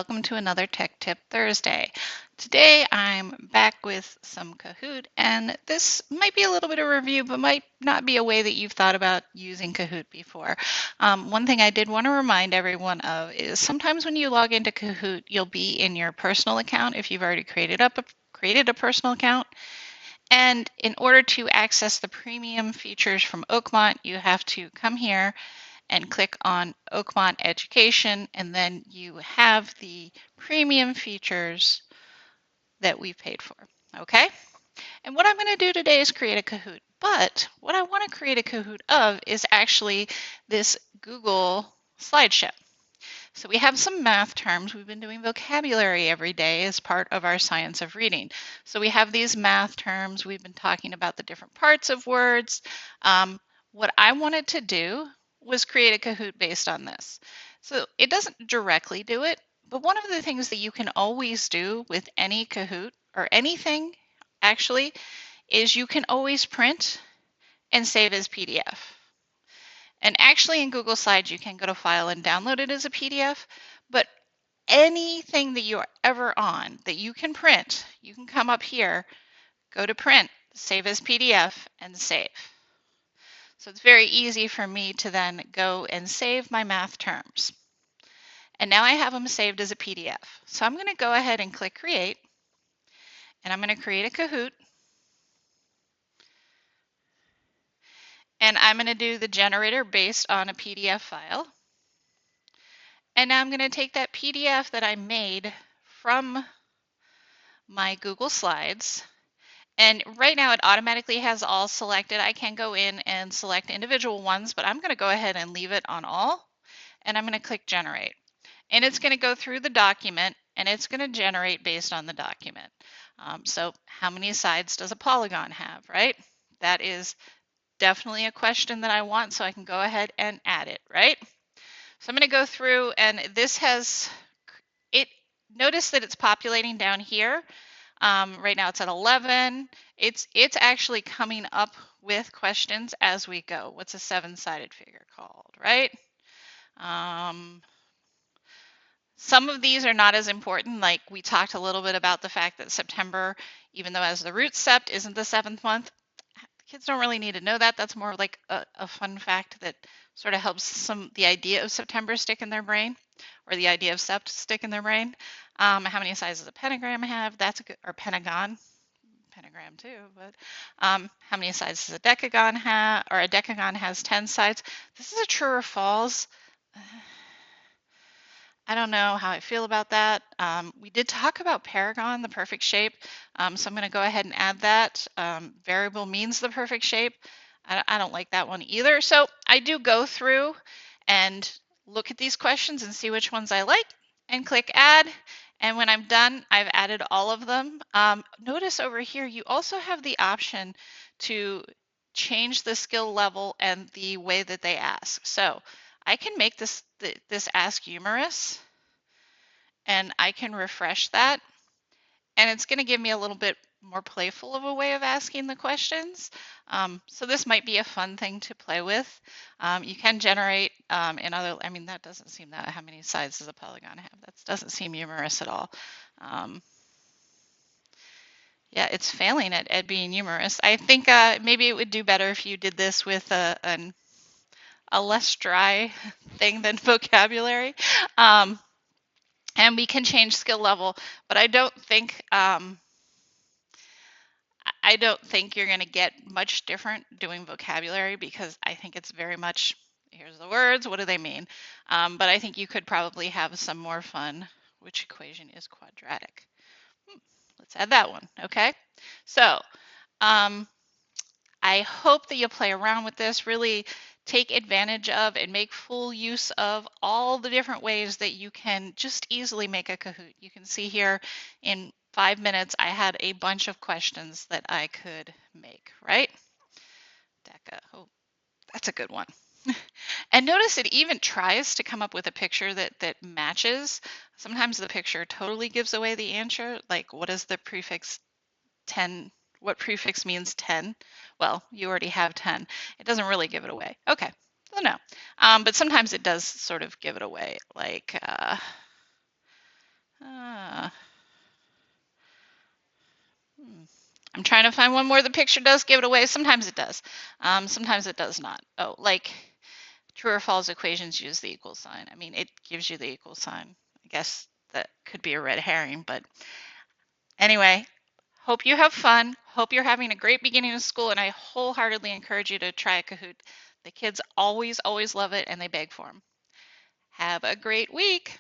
welcome to another Tech Tip Thursday. Today I'm back with some Kahoot, and this might be a little bit of a review, but might not be a way that you've thought about using Kahoot before. One thing I did want to remind everyone of is sometimes when you log into Kahoot, you'll be in your personal account if you've already created a personal account. And in order to access the premium features from Oakmont, you have to come here and click on Oakmont Education, and then you have the premium features that we've paid for, okay? And what I'm going to do today is create a Kahoot, but what I want to create a Kahoot of is actually this Google slideshow. So we have some math terms. We've been doing vocabulary every day as part of our science of reading. So we have these math terms. We've been talking about the different parts of words. What I wanted to do was create a Kahoot based on this. So it doesn't directly do it, but one of the things that you can always do with any Kahoot or anything actually is you can always print and save as PDF. And actually in Google Slides, you can go to File and download it as a PDF, but anything that you're ever on that you can print, you can come up here, go to Print, Save as PDF, and save. So it's very easy for me to then go and save my math terms. And now I have them saved as a PDF. So I'm going to go ahead and click Create, and I'm going to create a Kahoot. And I'm going to do the generator based on a PDF file. And now I'm going to take that PDF that I made from my Google Slides. And right now it automatically has all selected. I can go in and select individual ones, but I'm going to go ahead and leave it on all. And I'm going to click Generate. And it's going to go through the document, and it's going to generate based on the document. So how many sides does a polygon have, right? That is definitely a question that I want, so I can go ahead and add it, right? So I'm going to go through, and this has it. Notice that it's populating down here. Right now it's at 11. It's actually coming up with questions as we go. What's a 7-sided figure called, right? Some of these are not as important. Like we talked a little bit about the fact that September, even though as the root sept isn't the 7th month, kids don't really need to know that. That's more like a fun fact that sort of helps the idea of September stick in their brain, or the idea of sept stick in their brain. How many sides does a pentagram have? That's a good, or pentagon too, but how many sides does a decagon have? Or a decagon has 10 sides. This is a true or false. I don't know how I feel about that. We did talk about paragon, the perfect shape, so I'm going to go ahead and add that. Variable means the perfect shape. I don't like that one either. So I do go through and look at these questions and see which ones I like and click Add. And when I'm done, I've added all of them. Notice over here, you also have the option to change the skill level and the way that they ask. So I can make this ask humorous, and I can refresh that, and it's going to give me a little bit more playful of a way of asking the questions. So this might be a fun thing to play with. You can generate in other, I mean, that doesn't seem that, how many sides does a polygon have? That doesn't seem humorous at all. Yeah, it's failing at being humorous. I think maybe it would do better if you did this with a less dry thing than vocabulary. And we can change skill level, but I don't think you're going to get much different doing vocabulary, because I think it's very much, here's the words, what do they mean? But I think you could probably have some more fun. Which equation is quadratic? Let's add that one, okay? So I hope that you'll play around with this, really take advantage of and make full use of all the different ways that you can just easily make a Kahoot. You can see here in 5 minutes, I had a bunch of questions that I could make, right? Deca, oh, that's a good one. And notice it even tries to come up with a picture that matches. Sometimes the picture totally gives away the answer, like what is the prefix 10? What prefix means 10? Well, you already have 10. It doesn't really give it away. Okay, so no. But sometimes it does sort of give it away. Like, I'm trying to find one more. The picture does give it away. Sometimes it does. Sometimes it does not. Oh, like true or false equations use the equal sign. I mean, it gives you the equal sign. I guess that could be a red herring, but anyway, hope you have fun. Hope you're having a great beginning of school, and I wholeheartedly encourage you to try a Kahoot. The kids always, always love it, and they beg for them. Have a great week.